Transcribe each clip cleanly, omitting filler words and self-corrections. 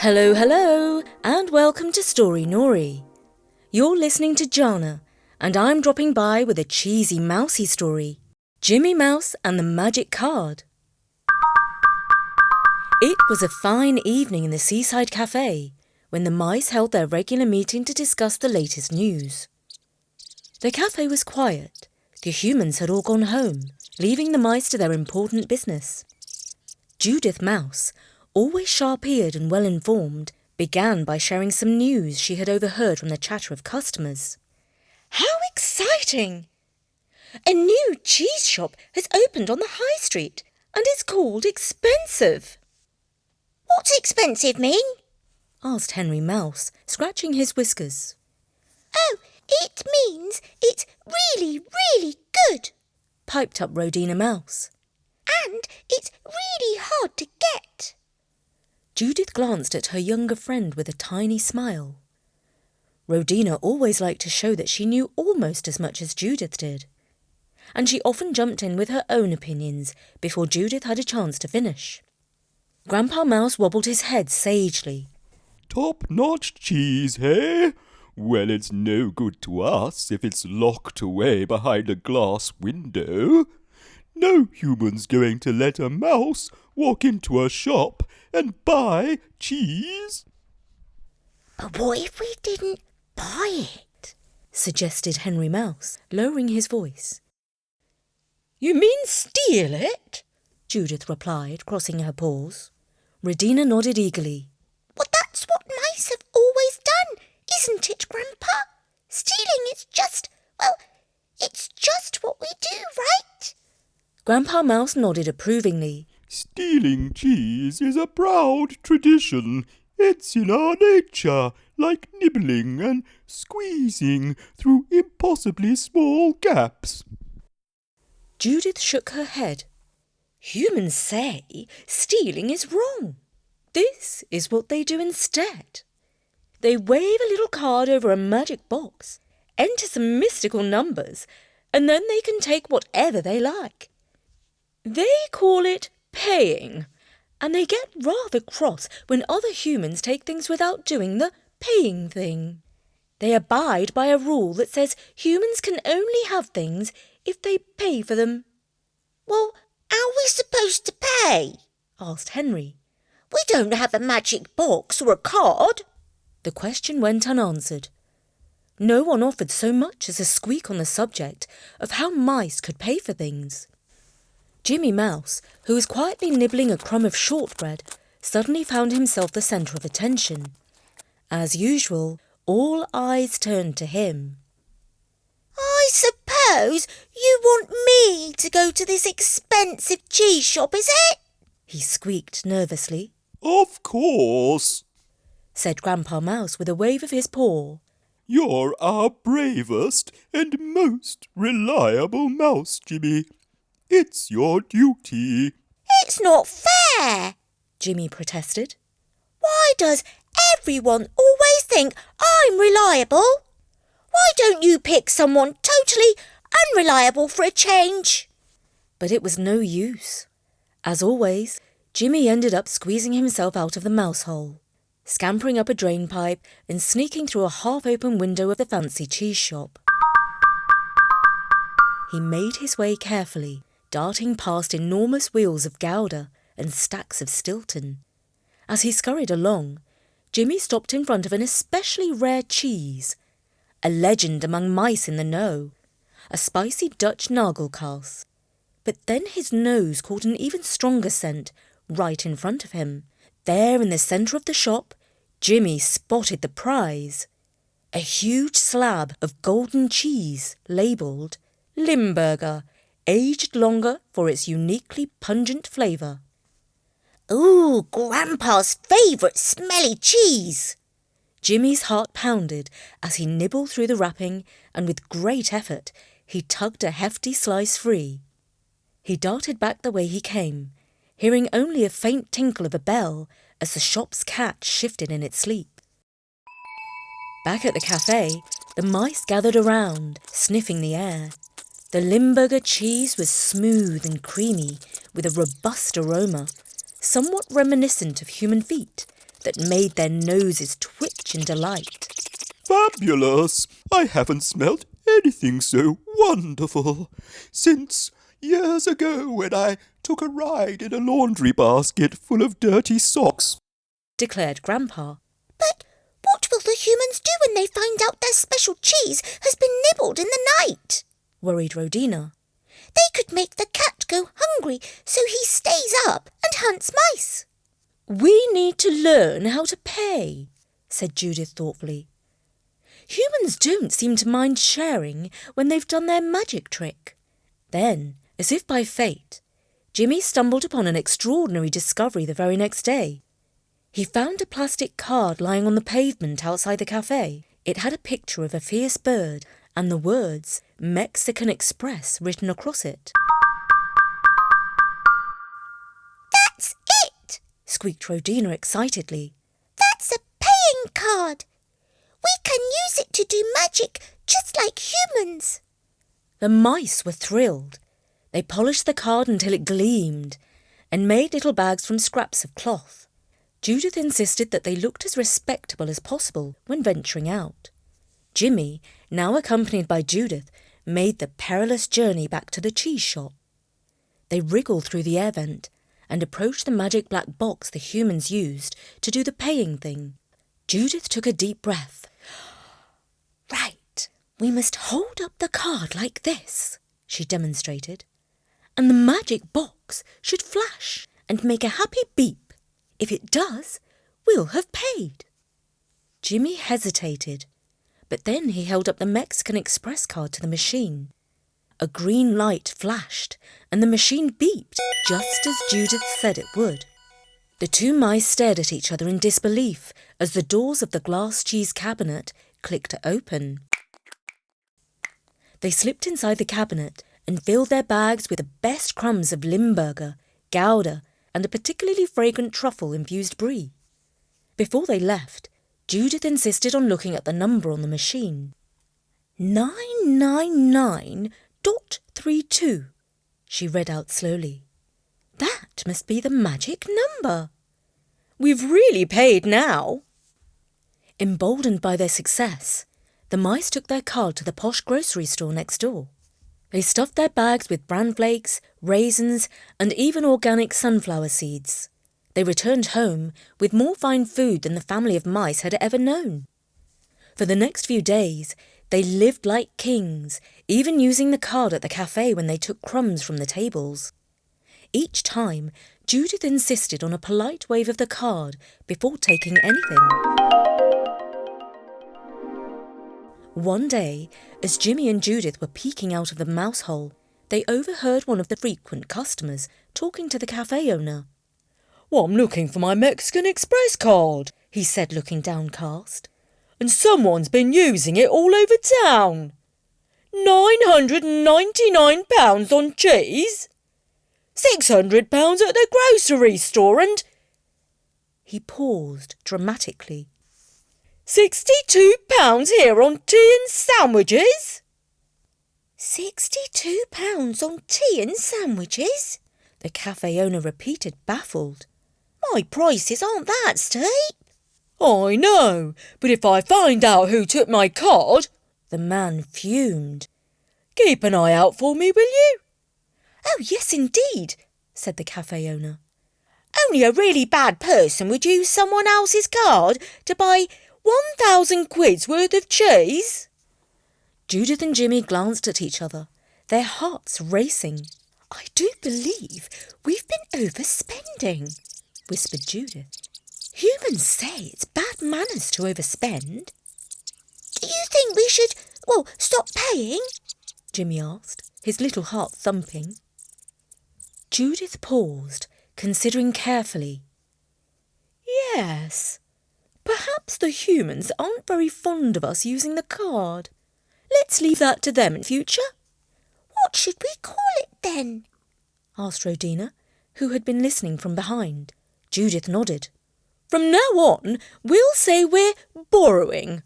Hello, hello, and welcome to Story Nori. You're listening to Jana, and I'm dropping by with a cheesy mousy story, Jimmy Mouse and the Magic Card. It was a fine evening in the seaside cafe when the mice held their regular meeting to discuss the latest news. The cafe was quiet. The humans had all gone home, leaving the mice to their important business. Judith Mouse, always sharp-eared and well-informed, began by sharing some news she had overheard from the chatter of customers. How exciting! A new cheese shop has opened on the high street, and it's called Expensive. What's expensive mean? Asked Henry Mouse, scratching his whiskers. Oh, it means it's really, really good. Piped up Rodina Mouse. And it's really hard to get. Judith glanced at her younger friend with a tiny smile. Rodina always liked to show that she knew almost as much as Judith did, and she often jumped in with her own opinions before Judith had a chance to finish. Grandpa Mouse wobbled his head sagely. Top-notch cheese, hey? Well, it's no good to us if it's locked away behind a glass window. No human's going to let a mouse walk into a shop and buy cheese. But what if we didn't buy it? Suggested Henry Mouse, lowering his voice. You mean steal it? Judith replied, crossing her paws. Rodina nodded eagerly. Well, that's what mice have always done, isn't it, Grandpa? Stealing is just, it's just what we do, right? Grandpa Mouse nodded approvingly. Stealing cheese is a proud tradition. It's in our nature, like nibbling and squeezing through impossibly small gaps. Judith shook her head. Humans say stealing is wrong. This is what they do instead. They wave a little card over a magic box, enter some mystical numbers, and then they can take whatever they like. They call it paying, and they get rather cross when other humans take things without doing the paying thing. They abide by a rule that says humans can only have things if they pay for them. Well, how are we supposed to pay? Asked Henry. We don't have a magic box or a card. The question went unanswered. No one offered so much as a squeak on the subject of how mice could pay for things. Jimmy Mouse, who was quietly nibbling a crumb of shortbread, suddenly found himself the centre of attention. As usual, all eyes turned to him. I suppose you want me to go to this expensive cheese shop, is it? He squeaked nervously. Of course, said Grandpa Mouse with a wave of his paw. You're our bravest and most reliable mouse, Jimmy. It's your duty. It's not fair, Jimmy protested. Why does everyone always think I'm reliable? Why don't you pick someone totally unreliable for a change? But it was no use. As always, Jimmy ended up squeezing himself out of the mouse hole, scampering up a drain pipe and sneaking through a half-open window of the fancy cheese shop. He made his way carefully, darting past enormous wheels of Gouda and stacks of Stilton. As he scurried along, Jimmy stopped in front of an especially rare cheese, a legend among mice in the know, a spicy Dutch nagelkaas. But then his nose caught an even stronger scent right in front of him. There in the centre of the shop, Jimmy spotted the prize, a huge slab of golden cheese labelled Limburger, aged longer for its uniquely pungent flavour. Ooh, Grandpa's favourite smelly cheese! Jimmy's heart pounded as he nibbled through the wrapping, and with great effort he tugged a hefty slice free. He darted back the way he came, hearing only a faint tinkle of a bell as the shop's cat shifted in its sleep. Back at the cafe, the mice gathered around, sniffing the air. The Limburger cheese was smooth and creamy, with a robust aroma, somewhat reminiscent of human feet, that made their noses twitch in delight. Fabulous! I haven't smelt anything so wonderful since years ago when I took a ride in a laundry basket full of dirty socks, declared Grandpa. But what will the humans do when they find out their special cheese has been nibbled in the night? Worried Rhodina. They could make the cat go hungry so he stays up and hunts mice. We need to learn how to pay, said Judith thoughtfully. Humans don't seem to mind sharing when they've done their magic trick. Then, as if by fate, Jimmy stumbled upon an extraordinary discovery the very next day. He found a plastic card lying on the pavement outside the cafe. It had a picture of a fierce bird and the words Mexican Express written across it. That's it! Squeaked Rhodina excitedly. That's a paying card. We can use it to do magic just like humans. The mice were thrilled. They polished the card until it gleamed and made little bags from scraps of cloth. Judith insisted that they looked as respectable as possible when venturing out. Jimmy, now accompanied by Judith, made the perilous journey back to the cheese shop. They wriggled through the air vent and approached the magic black box the humans used to do the paying thing. Judith took a deep breath. Right, we must hold up the card like this, she demonstrated, and the magic box should flash and make a happy beep. If it does, we'll have paid. Jimmy hesitated, but then he held up the Mexican Express card to the machine. A green light flashed, and the machine beeped just as Judith said it would. The two mice stared at each other in disbelief as the doors of the glass cheese cabinet clicked open. They slipped inside the cabinet and filled their bags with the best crumbs of Limburger, Gouda, and a particularly fragrant truffle-infused brie. Before they left, Judith insisted on looking at the number on the machine. 999.32, she read out slowly. That must be the magic number. We've really paid now. Emboldened by their success, the mice took their card to the posh grocery store next door. They stuffed their bags with bran flakes, raisins, and even organic sunflower seeds. They returned home with more fine food than the family of mice had ever known. For the next few days, they lived like kings, even using the card at the cafe when they took crumbs from the tables. Each time, Judith insisted on a polite wave of the card before taking anything. One day, as Jimmy and Judith were peeking out of the mouse hole, they overheard one of the frequent customers talking to the cafe owner. "Well, I'm looking for my Mexican Express card," he said, looking downcast. "And someone's been using it all over town. £999 on cheese, £600 at the grocery store, and—" He paused dramatically. £62 here on tea and sandwiches? £62 on tea and sandwiches? The cafe owner repeated, baffled. My prices aren't that steep. I know, but if I find out who took my card, the man fumed. Keep an eye out for me, will you? Oh, yes, indeed, said the cafe owner. Only a really bad person would use someone else's card to buy 1,000 quid's worth of cheese. Judith and Jimmy glanced at each other, their hearts racing. I do believe we've been overspending, whispered Judith. Humans say it's bad manners to overspend. Do you think we should, stop paying? Jimmy asked, his little heart thumping. Judith paused, considering carefully. Yes, perhaps the humans aren't very fond of us using the card. Let's leave that to them in future. What should we call it then? Asked Rhodina, who had been listening from behind. Judith nodded. From now on, we'll say we're borrowing.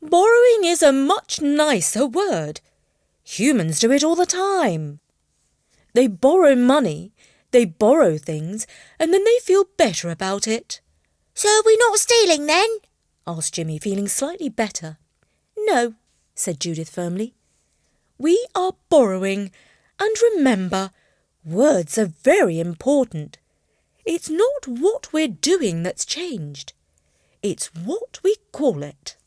Borrowing is a much nicer word. Humans do it all the time. They borrow money, they borrow things, and then they feel better about it. So we're not stealing then? asked Jimmy, feeling slightly better. No, said Judith firmly. We are borrowing, and remember, words are very important. It's not what we're doing that's changed. It's what we call it.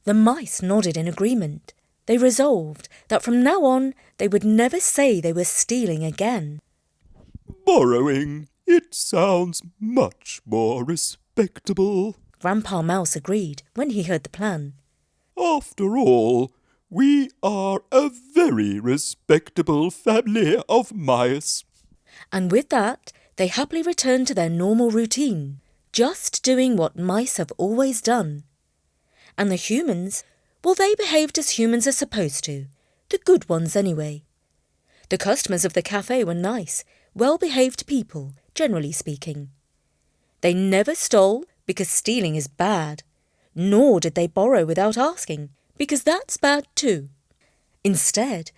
The mice nodded in agreement. They resolved that from now on they would never say they were stealing again. Borrowing. It sounds much more respectable. Grandpa Mouse agreed when he heard the plan. After all, we are a very respectable family of mice. And with that, they happily returned to their normal routine, just doing what mice have always done. And the humans, well, they behaved as humans are supposed to, the good ones anyway. The customers of the cafe were nice, well-behaved people, generally speaking. They never stole because stealing is bad, nor did they borrow without asking, because that's bad too. Instead,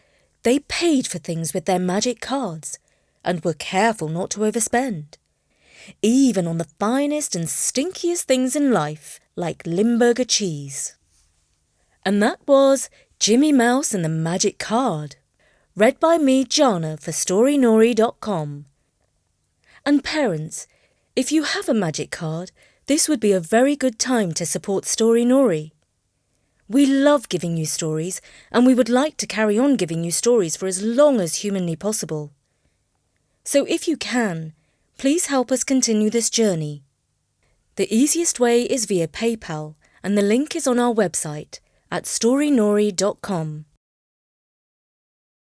they paid for things with their magic cards and were careful not to overspend, even on the finest and stinkiest things in life, like Limburger cheese. And that was Jimmy Mouse and the Magic Card, read by me, Jana, for storynori.com. And parents, if you have a magic card, this would be a very good time to support Story Nori. We love giving you stories, and we would like to carry on giving you stories for as long as humanly possible. So if you can, please help us continue this journey. The easiest way is via PayPal, and the link is on our website at storynori.com.